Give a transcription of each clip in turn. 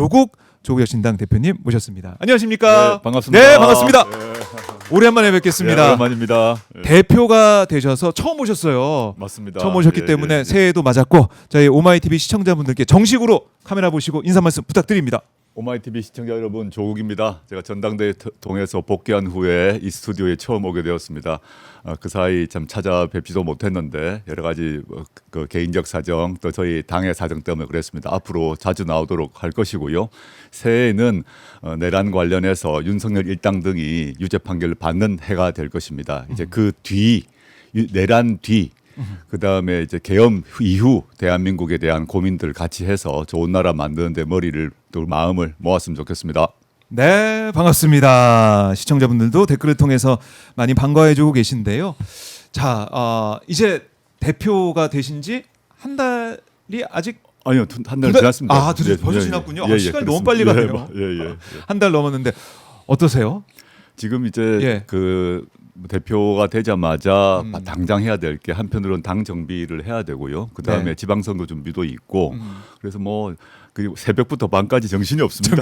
조국 여신당 대표님 모셨습니다. 안녕하십니까? 네, 반갑습니다. 네, 반갑습니다. 네. 오랜만에 뵙겠습니다. 네, 오랜만입니다. 네. 대표가 되셔서 처음 오셨어요. 맞습니다. 처음 오셨기 예, 때문에 예, 예. 새해도 맞았고 저희 오마이TV 시청자분들께 정식으로 카메라 보시고 인사 말씀 부탁드립니다. 오마이TV 시청자 여러분, 조국입니다. 제가 전당대회 통해서 복귀한 후에 이 스튜디오에 처음 오게 되었습니다. 그 사이 참 찾아뵙지도 못했는데 여러 가지 그 개인적 사정 또 저희 당의 사정 때문에 그랬습니다. 앞으로 자주 나오도록 할 것이고요. 새해에는 내란 관련해서 윤석열 일당 등이 유죄 판결을 받는 해가 될 것입니다. 이제 그 뒤 내란 뒤 그다음에 이제 계엄 이후 대한민국에 대한 고민들 같이 해서 좋은 나라 만드는데 머리를 또 마음을 모았으면 좋겠습니다. 네, 반갑습니다. 시청자분들도 댓글을 통해서 많이 반가워해주고 계신데요. 자, 이제 대표가 되신 지 한 달이 아직 아니요, 한 달 두 달- 지났습니다. 아, 벌써 지났군요. 아, 시간이 너무 빨리 그렇습니다. 가네요. 예. 한 달 넘었는데 어떠세요? 지금 이제 예. 그 대표가 되자마자 당장 해야 될 게 한편으로는 당 정비를 해야 되고요. 그 다음에 네. 지방선거 준비도 있고 그래서 뭐 그리고 새벽부터 밤까지 정신이 없습니다.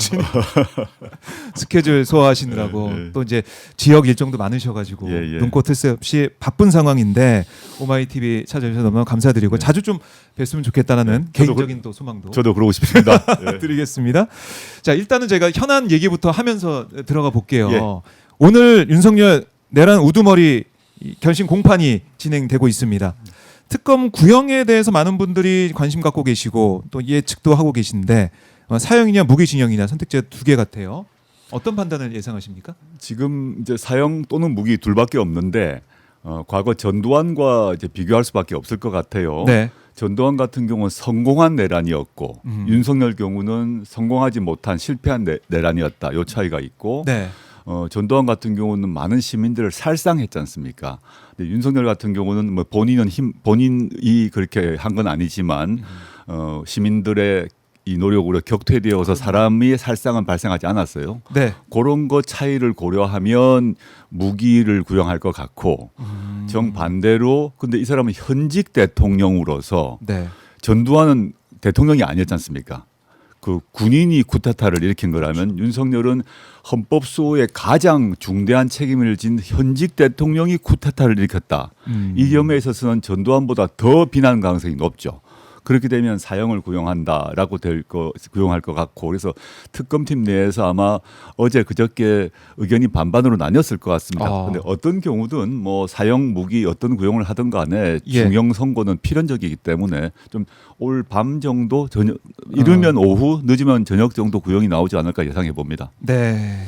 스케줄 소화하시느라고 예, 예. 또 이제 지역 일정도 많으셔가지고 예, 예. 눈코 뜰 새 없이 바쁜 상황인데 오마이TV 찾아주셔서 너무 감사드리고 자주 좀 뵀으면 좋겠다는 개인적인 또 소망도 저도 그러고 싶습니다. 예. 드리겠습니다. 자, 일단은 제가 현안 얘기부터 하면서 들어가 볼게요. 예. 오늘 윤석열 내란 우두머리 결심 공판이 진행되고 있습니다. 특검 구형에 대해서 많은 분들이 관심 갖고 계시고 또 예측도 하고 계신데 사형이냐 무기징역이냐 선택지가 두 개 같아요. 어떤 판단을 예상하십니까? 지금 이제 사형 또는 무기 둘밖에 없는데 과거 전두환과 이제 비교할 수밖에 없을 것 같아요. 네. 전두환 같은 경우는 성공한 내란이었고 윤석열 경우는 성공하지 못한 실패한 내란이었다. 요 차이가 있고 네. 전두환 같은 경우는 많은 시민들을 살상했지 않습니까? 근데 윤석열 같은 경우는 뭐 본인이 그렇게 한 건 아니지만 시민들의 이 노력으로 격퇴되어서 사람이 살상은 발생하지 않았어요. 네. 그런 거 차이를 고려하면 무기를 구형할 것 같고 정반대로 근데 이 사람은 현직 대통령으로서 네. 전두환은 대통령이 아니었지 않습니까? 그 군인이 쿠데타를 일으킨 거라면 윤석열은 헌법소의 가장 중대한 책임을 진 현직 대통령이 쿠데타를 일으켰다. 이 점에 있어서는 전두환보다 더 비난 가능성이 높죠. 그렇게 되면 사형을 구형한다라고 구형할 것 같고 그래서 특검팀 내에서 아마 어제 그저께 의견이 반반으로 나뉘었을 것 같습니다. 그런데 어떤 경우든 뭐 사형 무기 어떤 구형을 하든 간에 예. 중형 선고는 필연적이기 때문에 좀 올 밤 정도 저녁 이르면 오후 늦으면 저녁 정도 구형이 나오지 않을까 예상해 봅니다. 네.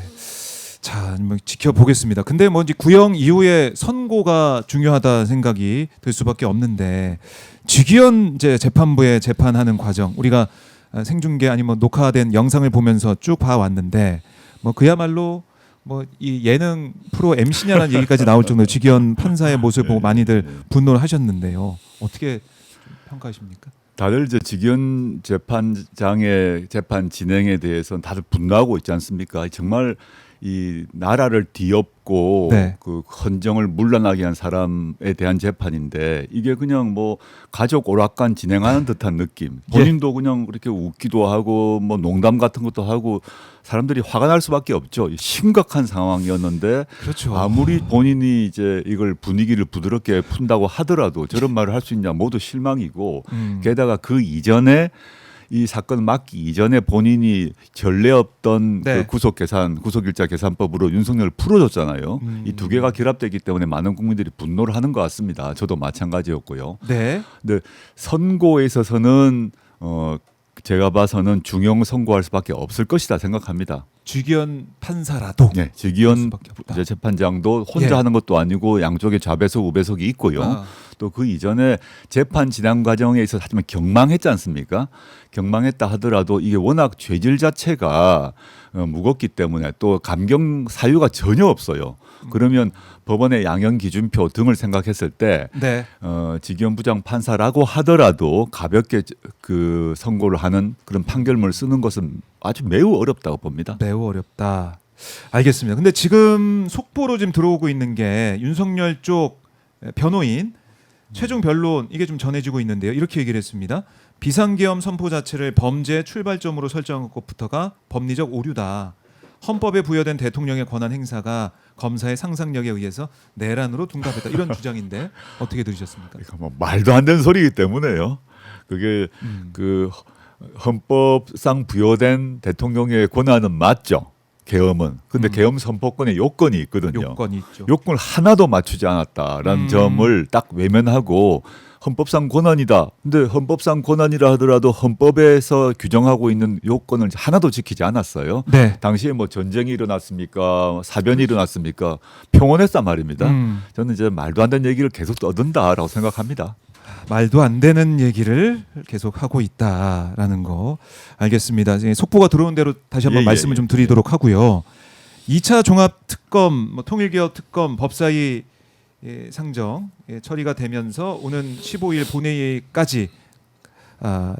자, 뭐 지켜보겠습니다. 근데 뭐 이제 구형 이후에 선고가 중요하다 생각이 들 수밖에 없는데 지기현 이제 재판부의 재판하는 과정 우리가 생중계 아니면 녹화된 영상을 보면서 쭉 봐왔는데 뭐 그야말로 뭐 이 예능 프로 MC냐라는 얘기까지 나올 정도로 지기현 판사의 모습을 보고 많이들 분노를 하셨는데요. 어떻게 평가하십니까? 다들 이제 지기현 재판장의 재판 진행에 대해서는 다들 분노하고 있지 않습니까? 정말 이 나라를 뒤엎고 네. 그 헌정을 물러나게 한 사람에 대한 재판인데 이게 그냥 뭐 가족 오락관 진행하는 듯한 느낌. 본인도 그냥 그렇게 웃기도 하고 뭐 농담 같은 것도 하고 사람들이 화가 날 수밖에 없죠. 심각한 상황이었는데 그렇죠. 아무리 본인이 이제 이걸 분위기를 부드럽게 푼다고 하더라도 저런 말을 할 수 있냐 모두 실망이고 게다가 그 이전에 이 사건 막기 이전에 본인이 전례 없던 네. 그 구속일자 계산법으로 윤석열을 풀어줬잖아요. 이 두 개가 결합되기 때문에 많은 국민들이 분노를 하는 것 같습니다. 저도 마찬가지였고요. 네. 근데 선고에 있어서는 제가 봐서는 중형 선고할 수밖에 없을 것이다 생각합니다. 지기현 판사라도 네, 지기현 수밖에 없다. 이제 재판장도 혼자 예. 하는 것도 아니고 양쪽에 좌배석 우배석이 있고요. 또 그 이전에 재판 진행 과정에 있어서 하지만 경망했지 않습니까? 경망했다 하더라도 이게 워낙 죄질 자체가 무겁기 때문에 또 감경 사유가 전혀 없어요. 그러면 법원의 양형 기준표 등을 생각했을 때 네. 지기현 부장 판사라고 하더라도 가볍게 그 선고를 하는 그런 판결문을 쓰는 것은 아주 매우 어렵다고 봅니다. 매우 어렵다. 알겠습니다. 근데 지금 속보로 지금 들어오고 있는 게 윤석열 쪽 변호인 최종 변론 이게 좀 전해지고 있는데요. 이렇게 얘기를 했습니다. 비상계엄 선포 자체를 범죄의 출발점으로 설정한 것부터가 법리적 오류다. 헌법에 부여된 대통령의 권한 행사가 검사의 상상력에 의해서 내란으로 둔갑했다. 이런 주장인데 어떻게 들으셨습니까? 이거 뭐 말도 안 되는 소리이기 때문에요. 그게 그 헌법상 부여된 대통령의 권한은 맞죠. 계엄은. 근데 계엄 선포권에 요건이 있거든요. 요건이 있죠. 요건을 하나도 맞추지 않았다라는 점을 딱 외면하고 헌법상 권한이다. 근데 헌법상 권한이라 하더라도 헌법에서 규정하고 있는 요건을 하나도 지키지 않았어요. 네. 당시에 뭐 전쟁이 일어났습니까? 사변이 일어났습니까? 평온했단 말입니다. 저는 이제 말도 안 되는 얘기를 계속 떠든다라고 생각합니다. 말도 안 되는 얘기를 계속 하고 있다라는 거 알겠습니다. 이제 속보가 들어온 대로 다시 한번 말씀을 좀 드리도록 하고요. 2차 종합 특검, 통일개혁 특검 법사위 상정 처리가 되면서 오는 15일 본회의까지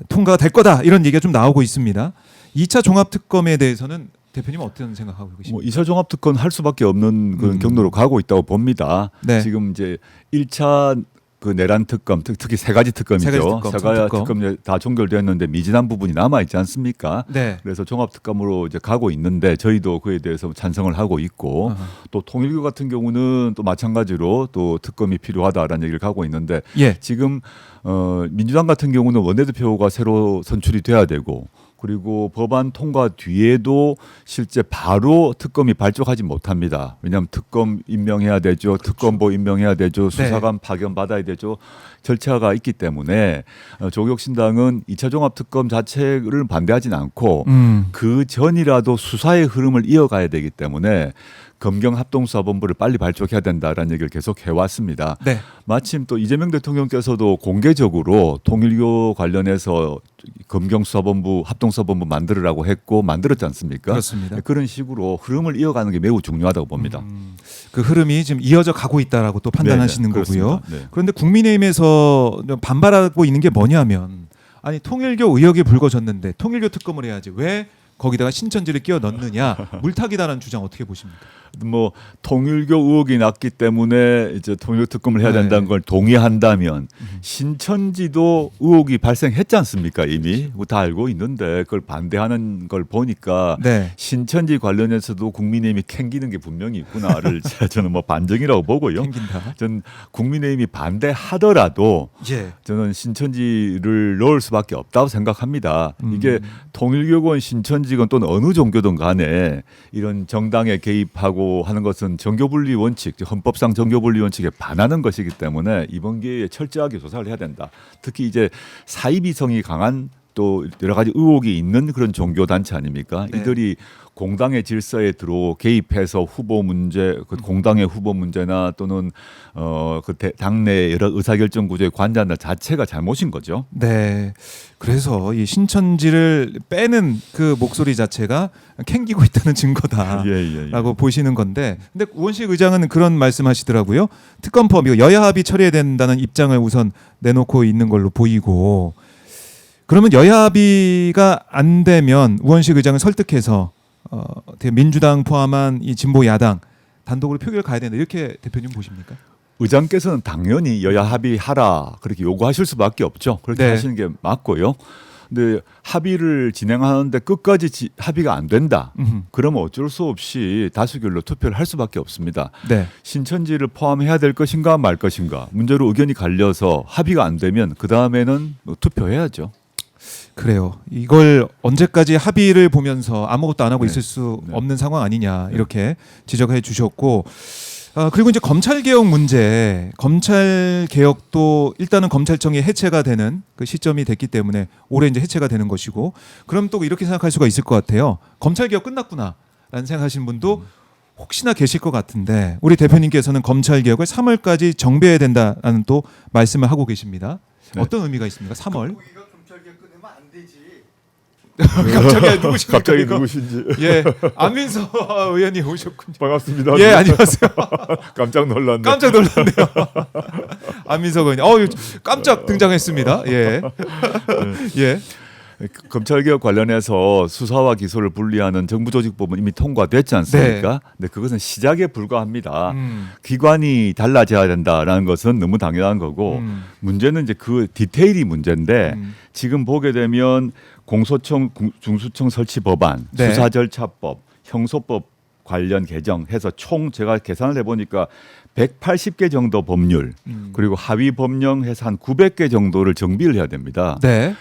통과가 될 거다 이런 얘기가 좀 나오고 있습니다. 2차 종합 특검에 대해서는 대표님 어떤 생각하고 계십니까? 뭐 2차 종합 특검 할 수밖에 없는 그런 경로로 가고 있다고 봅니다. 네. 지금 이제 1차 그 내란 특검 특히 세 가지 특검이죠. 세 가지 특검 다 종결됐는데 미진한 부분이 남아 있지 않습니까? 네. 그래서 종합 특검으로 이제 가고 있는데 저희도 그에 대해서 찬성을 하고 있고 또 통일교 같은 경우는 또 마찬가지로 또 특검이 필요하다라는 얘기를 가고 있는데 예. 지금 민주당 같은 경우는 원내대표가 새로 선출이 돼야 되고 그리고 법안 통과 뒤에도 실제 바로 특검이 발족하지 못합니다. 왜냐하면 특검 임명해야 되죠. 그렇죠. 특검보 임명해야 되죠. 수사관 파견 받아야 되죠. 절차가 있기 때문에 조국혁신당은 2차 종합특검 자체를 반대하지는 않고 그 전이라도 수사의 흐름을 이어가야 되기 때문에 검경합동수사본부를 빨리 발족해야 된다라는 얘기를 계속 해왔습니다. 네. 마침 또 이재명 대통령께서도 공개적으로 통일교 관련해서 검경수사본부, 합동수사본부 만들으라고 했고 만들었지 않습니까? 그렇습니다. 그런 식으로 흐름을 이어가는 게 매우 중요하다고 봅니다. 그 흐름이 지금 이어져 가고 있다라고 또 판단하시는 거고요. 네. 그런데 국민의힘에서 반발하고 있는 게 뭐냐면 아니 통일교 의혹이 불거졌는데 통일교 특검을 해야지 왜 거기다가 신천지를 끼워 넣느냐 물타기다라는 주장 어떻게 보십니까? 뭐 통일교 의혹이 났기 때문에 이제 통일교 특검을 해야 된다는 걸 동의한다면 신천지도 의혹이 발생했지 않습니까? 이미 다 알고 있는데 그걸 반대하는 걸 보니까 네. 신천지 관련해서도 국민의힘이 캥기는 게 분명히 있구나를 저는 뭐 반증이라고 보고요. 캥긴다. 전 국민의힘이 반대하더라도 예. 저는 신천지를 넣을 수밖에 없다고 생각합니다. 이게 통일교건 신천지건 또는 어느 종교든 간에 이런 정당에 개입하고 하는 것은 정교분리 원칙, 헌법상 정교분리 원칙에 반하는 것이기 때문에 이번 기회에 철저하게 조사를 해야 된다. 특히 이제 사이비성이 강한 또 여러 가지 의혹이 있는 그런 종교 단체 아닙니까? 네. 이들이 공당의 질서에 개입해서 후보 문제, 그 공당의 후보 문제나 또는 당내 여러 의사결정 구조에 관여한다 자체가 잘못인 거죠. 네. 그래서 이 신천지를 빼는 그 목소리 자체가 캥기고 있다는 증거다라고 보시는 건데, 근데 우원식 의장은 그런 말씀하시더라고요. 특검법 이거 여야 합의 처리해야 된다는 입장을 우선 내놓고 있는 걸로 보이고, 그러면 여야 합의가 안 되면 우원식 의장을 설득해서 민주당 포함한 이 진보 야당 단독으로 표결 가야 된다 이렇게 대표님 보십니까? 의장께서는 당연히 여야 합의하라 그렇게 요구하실 수밖에 없죠. 그렇게 네. 하시는 게 맞고요. 근데 합의를 진행하는데 끝까지 합의가 안 된다. 그러면 어쩔 수 없이 다수결로 투표를 할 수밖에 없습니다. 네. 신천지를 포함해야 될 것인가 말 것인가 문제로 의견이 갈려서 합의가 안 되면 그 다음에는 투표해야죠. 그래요. 이걸 언제까지 합의를 보면서 아무것도 안 하고 네. 있을 수 없는 상황 아니냐 이렇게 지적해 주셨고, 그리고 이제 검찰 개혁 문제, 검찰 개혁도 일단은 검찰청이 해체가 되는 그 시점이 됐기 때문에 올해 이제 해체가 되는 것이고, 그럼 또 이렇게 생각할 수가 있을 것 같아요. 검찰 개혁 끝났구나라는 생각하시는 분도 혹시나 계실 것 같은데, 우리 대표님께서는 검찰 개혁을 3월까지 정비해야 된다라는 또 말씀을 하고 계십니다. 네. 어떤 의미가 있습니까? 3월. 네. 갑자기 누구십니까? 갑자기 이거? 누구신지. 예, 안민석 의원이 오셨군요. 반갑습니다. 예, 안녕하세요. 깜짝 놀랐네. 깜짝 놀랐네요. 안민석 의원님, 깜짝 등장했습니다. 예, 예. 검찰개혁 관련해서 수사와 기소를 분리하는 정부조직법은 이미 통과됐지 않습니까? 근데 그것은 시작에 불과합니다. 기관이 달라져야 된다라는 것은 너무 당연한 거고 문제는 이제 그 디테일이 문제인데 지금 보게 되면 공소청, 중수청 설치 법안, 네. 수사절차법, 형소법 관련 개정해서 총 제가 계산을 해보니까 180개 정도 법률 그리고 하위 법령해서 한 900개 정도를 정비를 해야 됩니다. 네.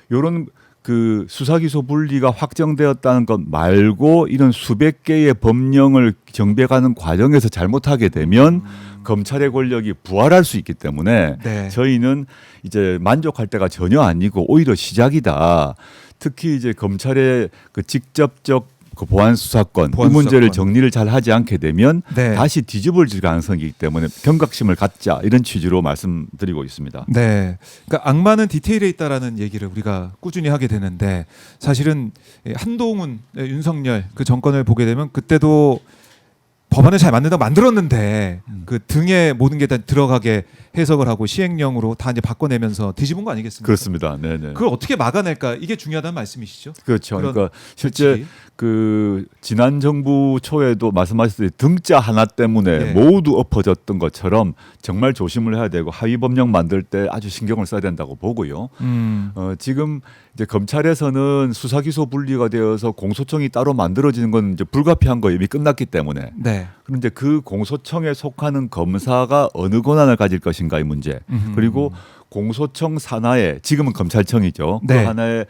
이런 그 수사기소 분리가 확정되었다는 것 말고 이런 수백 개의 법령을 정비해가는 과정에서 잘못하게 되면 검찰의 권력이 부활할 수 있기 때문에 네. 저희는 이제 만족할 때가 전혀 아니고 오히려 시작이다. 특히 이제 검찰의 그 직접적 그 보안 수사권 이 문제를 수사권. 정리를 잘 하지 않게 되면 네. 다시 뒤집어질 가능성이 있기 때문에 경각심을 갖자 이런 취지로 말씀드리고 있습니다. 네. 그러니까 악마는 디테일에 있다라는 얘기를 우리가 꾸준히 하게 되는데 사실은 한동훈, 윤석열 그 정권을 보게 되면 그때도 법안을 잘 만들었는데 그 등에 모든 게 다 들어가게 해석을 하고 시행령으로 다 이제 바꿔내면서 뒤집은 거 아니겠습니까? 그렇습니다. 네네. 그걸 어떻게 막아낼까 이게 중요하다는 말씀이시죠? 그렇죠. 그런 그러니까 실제 조치. 그 지난 정부 초에도 말씀하셨듯이 등자 하나 때문에 네. 모두 엎어졌던 것처럼 정말 조심을 해야 되고 하위 법령 만들 때 아주 신경을 써야 된다고 보고요. 지금 이제 검찰에서는 수사 기소 분리가 되어서 공소청이 따로 만들어지는 건 이제 불가피한 거 이미 끝났기 때문에 네. 그런데 그 공소청에 속하는 검사가 어느 권한을 가질 것인가의 문제 그리고 공소청 산하에 지금은 검찰청이죠. 네. 그 하나에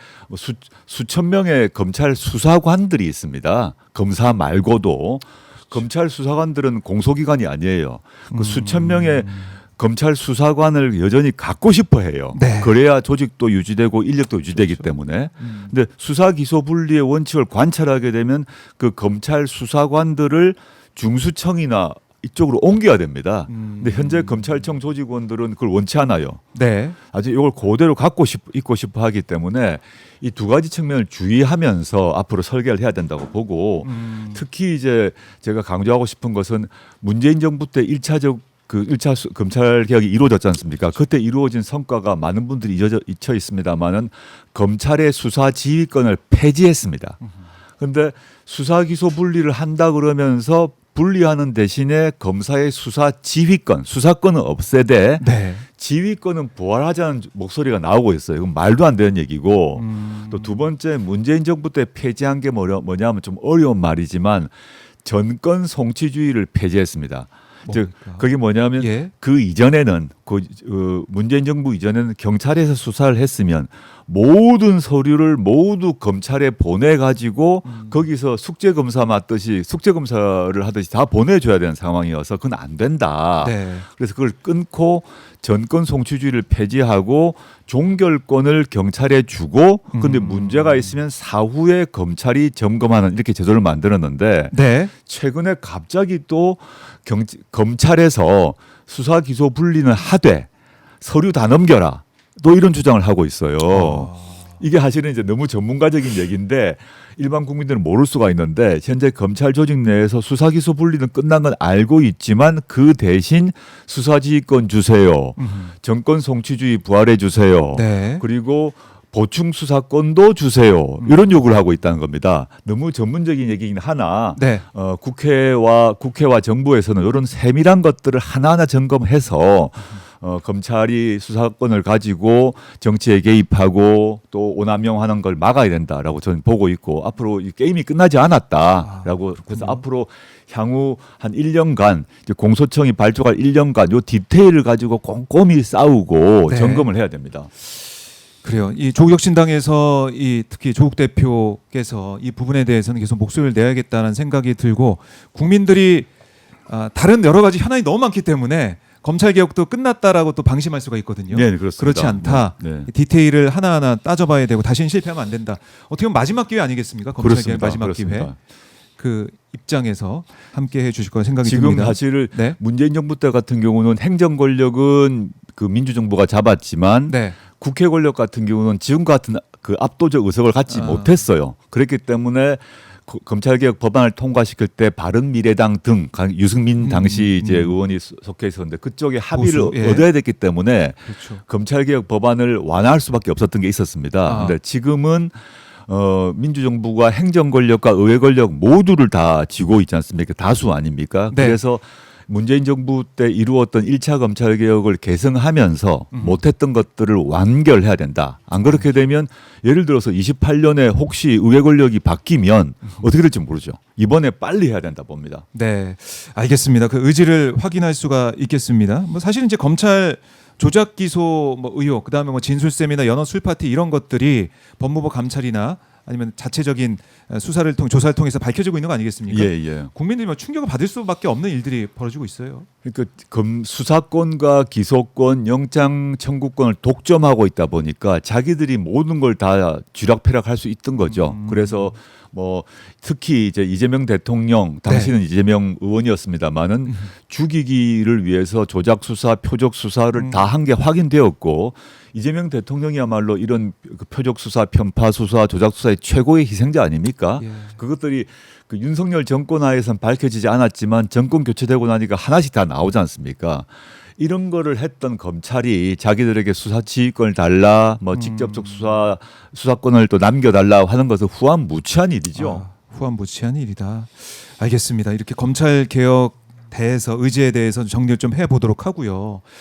수천 명의 검찰 수사관들이 있습니다. 검사 말고도 검찰 수사관들은 공소기관이 아니에요. 그 수천 명의 검찰 수사관을 여전히 갖고 싶어 해요. 네. 그래야 조직도 유지되고 인력도 유지되기 때문에. 근데 수사 기소 분리의 원칙을 관찰하게 되면 그 검찰 수사관들을 중수청이나 이쪽으로 옮겨야 됩니다. 근데 현재 검찰청 조직원들은 그걸 원치 않아요. 네. 아주 이걸 그대로 있고 싶어 하기 때문에 이 두 가지 측면을 주의하면서 앞으로 설계를 해야 된다고 보고 특히 이제 제가 강조하고 싶은 것은 문재인 정부 때 1차 검찰 개혁이 이루어졌지 않습니까? 그때 이루어진 성과가 많은 분들이 잊혀 있습니다만은 검찰의 수사 지휘권을 폐지했습니다. 그런데 수사 기소 분리를 한다 그러면서 분리하는 대신에 검사의 수사 지휘권, 수사권은 없애되 네. 지휘권은 부활하자는 목소리가 나오고 있어요. 이건 말도 안 되는 얘기고 또 두 번째 문재인 정부 때 폐지한 게 뭐냐면 좀 어려운 말이지만 전권 송치주의를 폐지했습니다. 즉 그게 뭐냐면 예. 그 이전에는 문재인 정부 이전에는 경찰에서 수사를 했으면 모든 서류를 모두 검찰에 보내 가지고 거기서 숙제 검사 맞듯이 숙제 검사를 하듯이 다 보내줘야 되는 상황이어서 그건 안 된다. 네. 그래서 그걸 끊고 전권 송치주의를 폐지하고 종결권을 경찰에 주고 근데 문제가 있으면 사후에 검찰이 점검하는 이렇게 제도를 만들었는데 네. 최근에 갑자기 또 검찰에서 수사 기소 분리는 하되 서류 다 넘겨라 또 이런 주장을 하고 있어요. 이게 사실은 이제 너무 전문가적인 얘기인데 일반 국민들은 모를 수가 있는데 현재 검찰 조직 내에서 수사 기소 분리는 끝난 건 알고 있지만 그 대신 수사지휘권 주세요. 정권 송치주의 부활해 주세요. 네. 그리고 보충 수사권도 주세요. 이런 요구를 하고 있다는 겁니다. 너무 전문적인 얘기긴 하나 네. 국회와 정부에서는 이런 세밀한 것들을 하나하나 점검해서 검찰이 수사권을 가지고 정치에 개입하고 또 오남용하는 걸 막아야 된다라고 저는 보고 있고 앞으로 이 게임이 끝나지 않았다라고 그래서 앞으로 향후 한 1년간 이제 공소청이 발족할 1년간 요 디테일을 가지고 꼼꼼히 싸우고 네. 점검을 해야 됩니다. 그래요. 이 조국혁신당에서 이 특히 조국 대표께서 이 부분에 대해서는 계속 목소리를 내야겠다는 생각이 들고 국민들이 다른 여러 가지 현안이 너무 많기 때문에 검찰 개혁도 끝났다라고 또 방심할 수가 있거든요. 네, 그렇습니다. 그렇지 않다. 네. 디테일을 하나하나 따져봐야 되고 다시는 실패하면 안 된다. 어떻게 보면 마지막 기회 아니겠습니까? 검찰 개혁 그렇습니다. 마지막 그렇습니다. 기회. 그 입장에서 함께 해주실 거라 생각이 지금 듭니다. 사실 네. 문재인 정부 때 같은 경우는 행정 권력은 그 민주정부가 잡았지만 네. 국회 권력 같은 경우는 지금 같은 그 압도적 의석을 갖지 못했어요. 그렇기 때문에 검찰개혁 법안을 통과시킬 때 바른미래당 등 유승민 당시 이제 의원이 속해 있었는데 그쪽에 합의를 보수, 예. 얻어야 됐기 때문에 그렇죠. 검찰개혁 법안을 완화할 수밖에 없었던 게 있었습니다. 아. 근데 지금은 민주정부가 행정 권력과 의회 권력 모두를 다 쥐고 있지 않습니까? 다수 아닙니까? 네. 그래서 문재인 정부 때 이루었던 1차 검찰개혁을 개성하면서 못했던 것들을 완결해야 된다. 안 그렇게 되면 예를 들어서 28년에 혹시 의회 권력이 바뀌면 어떻게 될지 모르죠. 이번에 빨리 해야 된다 봅니다. 네, 알겠습니다. 그 의지를 확인할 수가 있겠습니다. 뭐 사실 이제 검찰 조작 기소 뭐 의혹, 그다음에 뭐 진술셈이나 연어 술 파티 이런 것들이 법무부 감찰이나 아니면 자체적인 수사를 조사를 통해서 밝혀지고 있는 거 아니겠습니까? 예. 국민들이 뭐 충격을 받을 수밖에 없는 일들이 벌어지고 있어요. 그러니까 수사권과 기소권, 영장 청구권을 독점하고 있다 보니까 자기들이 모든 걸 다 쥐락펴락할 수 있던 거죠. 그래서 뭐 특히 이제 이재명 대통령 당시는 이재명 의원이었습니다만은 죽이기를 위해서 조작 수사, 표적 수사를 다 한 게 확인되었고 이재명 대통령이야말로 이런 그 표적 수사, 편파 수사, 조작 수사의 최고의 희생자 아닙니까? 예. 그것들이 그 윤석열 정권 하에선 밝혀지지 않았지만 정권 교체되고 나니까 하나씩 다 나오지 않습니까? 이런 거를 했던 검찰이 자기들에게 수사 지휘권을 달라, 뭐 직접적 수사권을 또 남겨달라 하는 것은 후한무치한 일이죠. 후한무치한 일이다. 알겠습니다. 이렇게 검찰 개혁 대해서 의지에 대해서 정리를 좀 해보도록 하고요.